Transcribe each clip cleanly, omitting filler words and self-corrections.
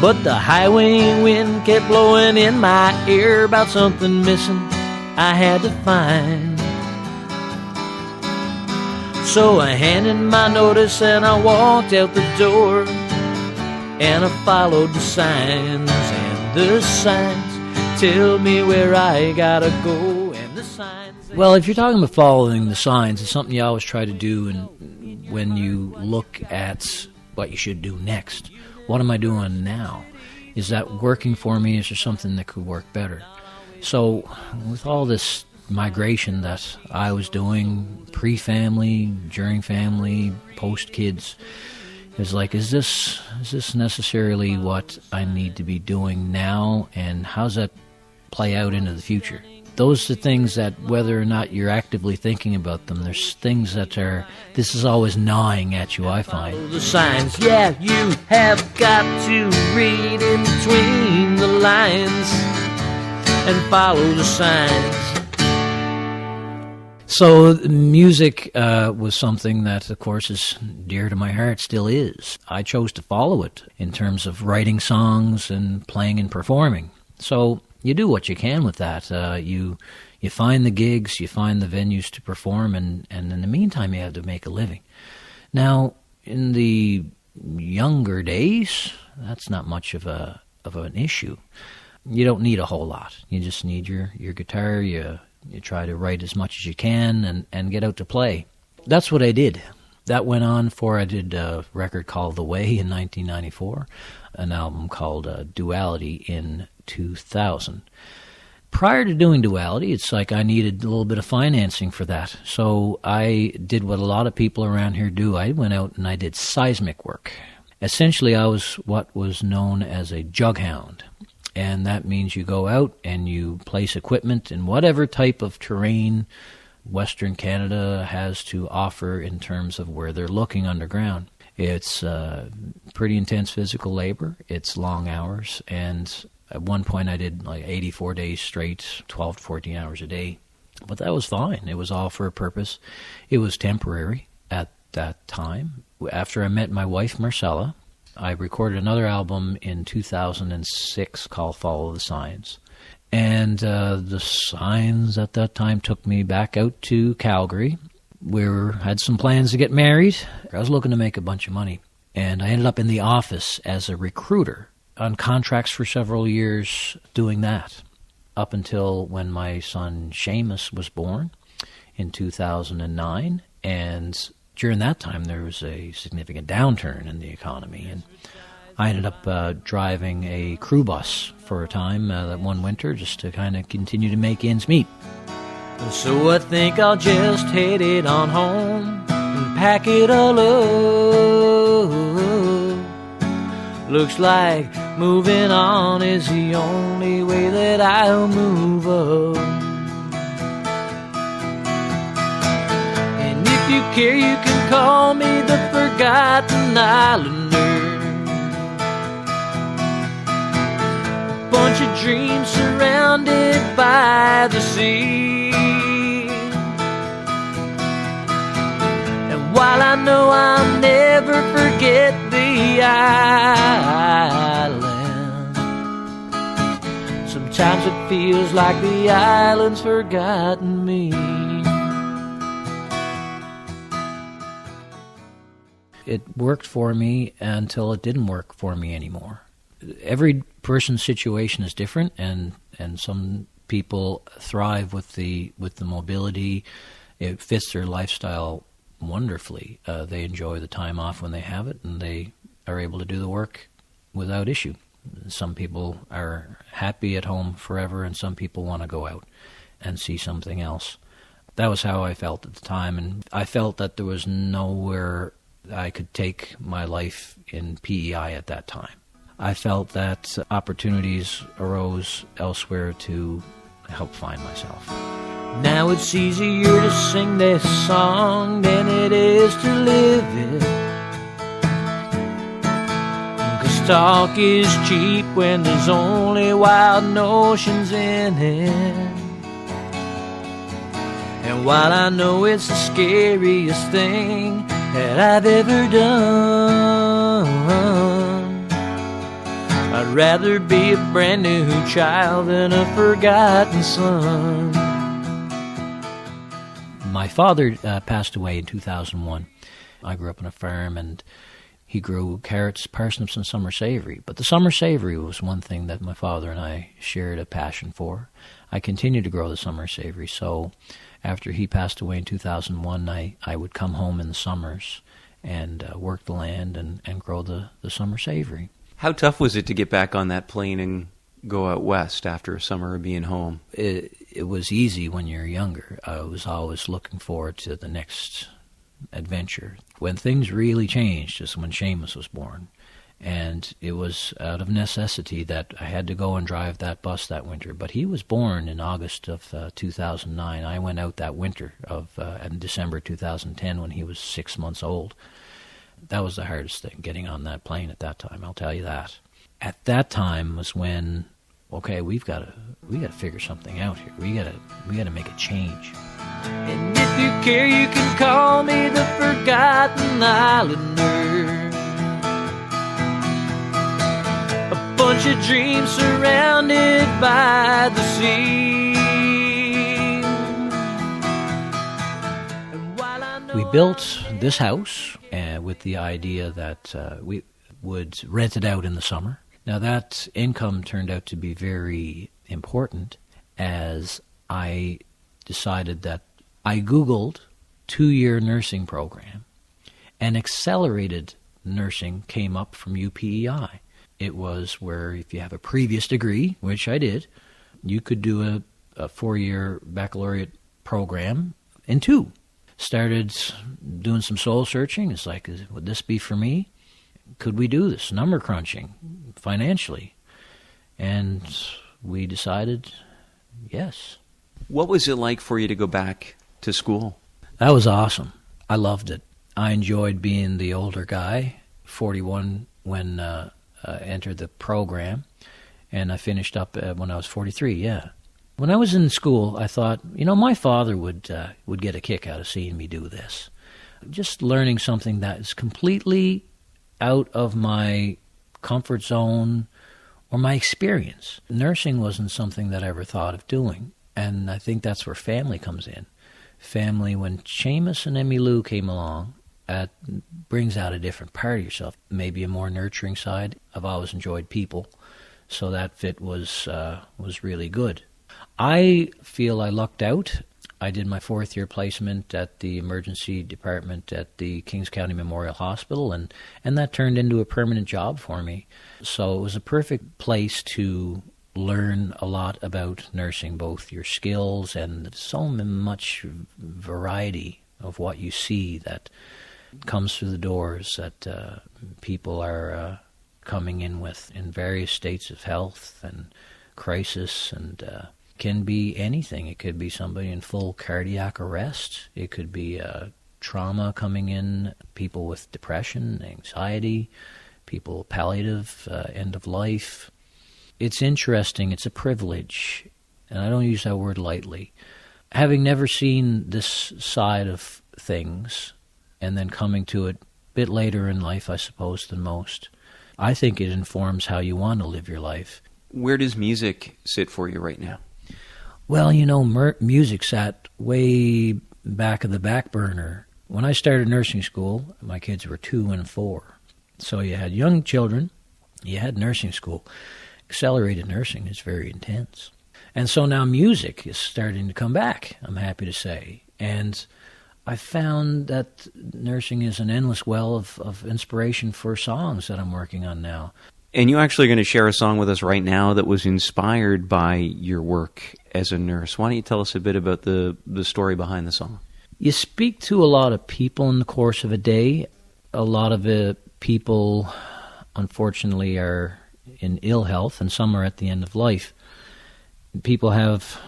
But the highway wind kept blowing in my ear about something missing I had to find. So I handed my notice and I walked out the door, and I followed the signs, and the signs tell me where I gotta go, and the signs... Well, if you're talking about following the signs, it's something you always try to do, and when you look at what you should do next. What am I doing now? Is that working for me? Is there something that could work better? So with all this migration that I was doing, pre-family, during family, post-kids, it's like, is this necessarily what I need to be doing now, and how's that play out into the future? Those are things that, whether or not you're actively thinking about them, there's things that are, this is always gnawing at you, I find. Follow the signs, yeah, you have got to read in between the lines and follow the signs. So music was something that, of course, is dear to my heart, still is. I chose to follow it in terms of writing songs and playing and performing. So you do what you can with that. You find the gigs, you find the venues to perform, and in the meantime you have to make a living. Now, in the younger days, that's not much of an issue. You don't need a whole lot. You just need your guitar, you try to write as much as you can and get out to play. That's what I did. That went on I did a record called The Way in 1994, an album called Duality in 2000. Prior to doing Duality, it's like I needed a little bit of financing for that. So I did what a lot of people around here do. I went out and I did seismic work. Essentially, I was what was known as a jug hound. And that means you go out and you place equipment in whatever type of terrain Western Canada has to offer in terms of where they're looking underground. It's pretty intense physical labor. It's long hours. And at one point I did like 84 days straight, 12 to 14 hours a day. But that was fine. It was all for a purpose. It was temporary at that time. After I met my wife, Marcella, I recorded another album in 2006 called Follow the Signs. And the Signs at that time took me back out to Calgary. We had some plans to get married. I was looking to make a bunch of money. And I ended up in the office as a recruiter on contracts for several years doing that, up until when my son Seamus was born in 2009. And during that time, there was a significant downturn in the economy, and I ended up driving a crew bus for a time that one winter just to kind of continue to make ends meet. So I think I'll just head it on home and pack it all up. Looks like moving on is the only way that I'll move up. If you care, you can call me the Forgotten Islander. A bunch of dreams surrounded by the sea. And while I know I'll never forget the island, sometimes it feels like the island's forgotten me. It worked for me until it didn't work for me anymore. Every person's situation is different, and some people thrive with the mobility. It fits their lifestyle wonderfully. They enjoy the time off when they have it, and they are able to do the work without issue. Some people are happy at home forever, and some people want to go out and see something else. That was how I felt at the time, and I felt that there was nowhere I could take my life in PEI at that time. I felt that opportunities arose elsewhere to help find myself. Now it's easier to sing this song than it is to live it. 'Cause talk is cheap when there's only wild notions in it. And while I know it's the scariest thing that I've ever done, I'd rather be a brand new child than a forgotten son. My father passed away in 2001. I grew up on a farm, and he grew carrots, parsnips, and summer savory. But the summer savory was one thing that my father and I shared a passion for. I continued to grow the summer savory, so after he passed away in 2001, I would come home in the summers and work the land and grow the summer savory. How tough was it to get back on that plane and go out west after a summer of being home? It was easy when you're younger. I was always looking forward to the next adventure. When things really changed is when Seamus was born. And it was out of necessity that I had to go and drive that bus that winter. But he was born in August of 2009. I went out that winter in December 2010 when he was 6 months old. That was the hardest thing, getting on that plane at that time, I'll tell you that. At that time was when, okay, we got to figure something out here. We got to make a change. And if you care, you can call me the Forgotten Islander. A bunch of dreams surrounded by the sea. We built this house with the idea that we would rent it out in the summer. Now that income turned out to be very important, as I decided that I Googled 2-year nursing program, and accelerated nursing came up from UPEI. It was where if you have a previous degree, which I did, you could do a 4-year baccalaureate program in 2. Started doing some soul searching. It's like, would this be for me? Could we do this? Number crunching financially. And we decided, yes. What was it like for you to go back to school? That was awesome. I loved it. I enjoyed being the older guy, 41 when I entered the program, and I finished up when I was 43, yeah. When I was in school, I thought, my father would get a kick out of seeing me do this. Just learning something that is completely out of my comfort zone or my experience. Nursing wasn't something that I ever thought of doing, and I think that's where family comes in. Family, when Seamus and Emmylou came along, that brings out a different part of yourself, maybe a more nurturing side. I've always enjoyed people, so that fit was really good. I feel I lucked out. I did my 4th year placement at the emergency department at the Kings County Memorial Hospital, and that turned into a permanent job for me. So it was a perfect place to learn a lot about nursing, both your skills and so much variety of what you see that comes through the doors that people are coming in with in various states of health and crisis, and can be anything. It could be somebody in full cardiac arrest. It could be trauma coming in, people with depression, anxiety, people palliative, end of life. It's interesting. It's a privilege, and I don't use that word lightly. Having never seen this side of things and then coming to it a bit later in life, I suppose, than most, I think it informs how you want to live your life. Where does music sit for you right now? Well, music sat way back of the back burner. When I started nursing school, my kids were 2 and 4. So you had young children, you had nursing school. Accelerated nursing is very intense. And so now music is starting to come back, I'm happy to say. And I found that nursing is an endless well of inspiration for songs that I'm working on now. And you're actually going to share a song with us right now that was inspired by your work as a nurse. Why don't you tell us a bit about the story behind the song? You speak to a lot of people in the course of a day. A lot of people, unfortunately, are in ill health, and some are at the end of life. People have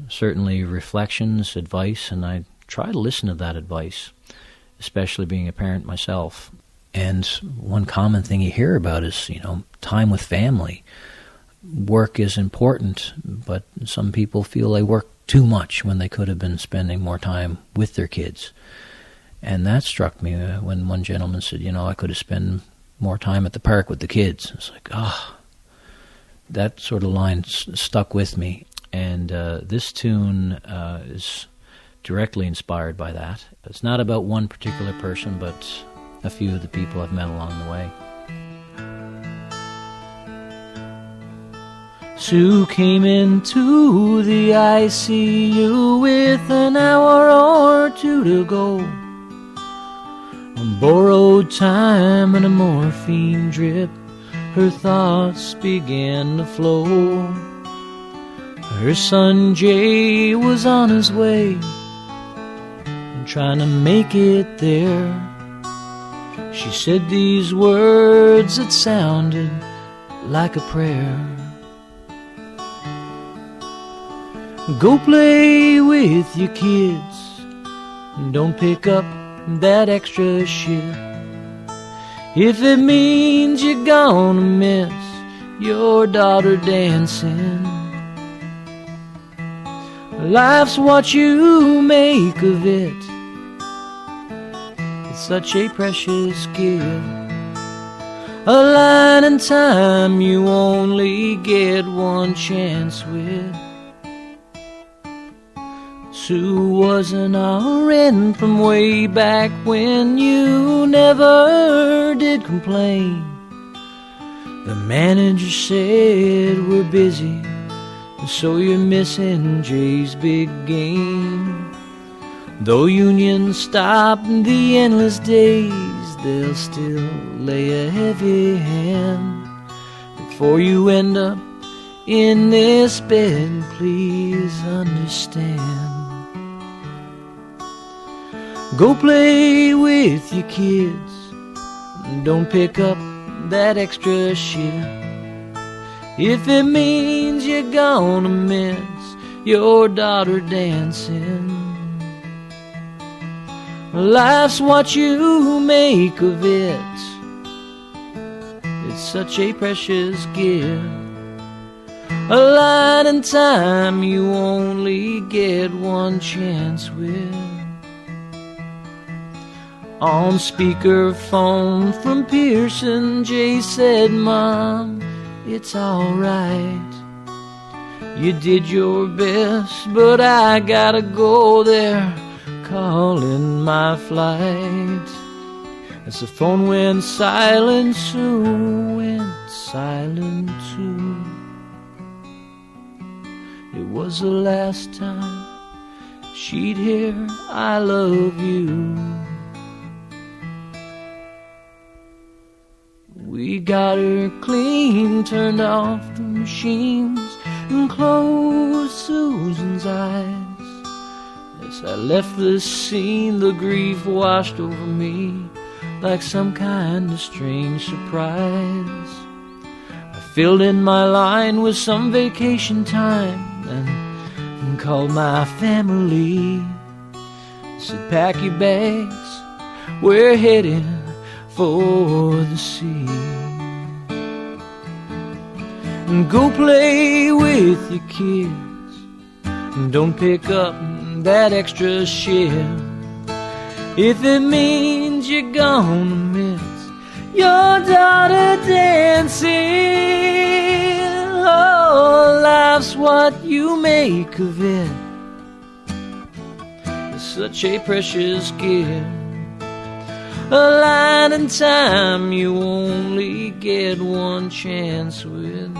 certainly reflections, advice, and I try to listen to that advice, especially being a parent myself. And one common thing you hear about is, time with family. Work is important, but some people feel they work too much when they could have been spending more time with their kids. And that struck me when one gentleman said, I could have spent more time at the park with the kids. It's like, that sort of line stuck with me. And this tune is directly inspired by that. It's not about one particular person, but a few of the people I've met along the way. Sue came into the ICU with an hour or two to go. On borrowed time and a morphine drip, her thoughts began to flow. Her son Jay was on his way and trying to make it there. She said these words that sounded like a prayer. Go play with your kids, don't pick up that extra shit. If it means you're gonna miss your daughter dancing, life's what you make of it. It's such a precious gift, a line in time you only get one chance with. Sue was an RN from way back when, you never did complain. The manager said we're busy, so you're missing Jay's big game. Though unions stop the endless days, they'll still lay a heavy hand before you end up in this bed. Please understand. Go play with your kids, don't pick up that extra shit. If it means you're gonna miss your daughter dancing, life's what you make of it. It's such a precious gift, a line in time you only get one chance with. On speakerphone from Pearson, Jay said, Mom, it's alright. You did your best, but I gotta go there, calling my flight. As the phone went silent, Sue went silent too. It was the last time she'd hear I love you. We got her clean, turned off the machines, and closed Susan's eyes. As I left the scene, the grief washed over me like some kind of strange surprise. I filled in my line with some vacation time and called my family. Said, pack your bags, we're heading for the sea. And go play with your kids, and don't pick up that extra shit. If it means you're gonna miss your daughter dancing, oh, life's what you make of it. It's such a precious gift, a line in time you only get one chance with.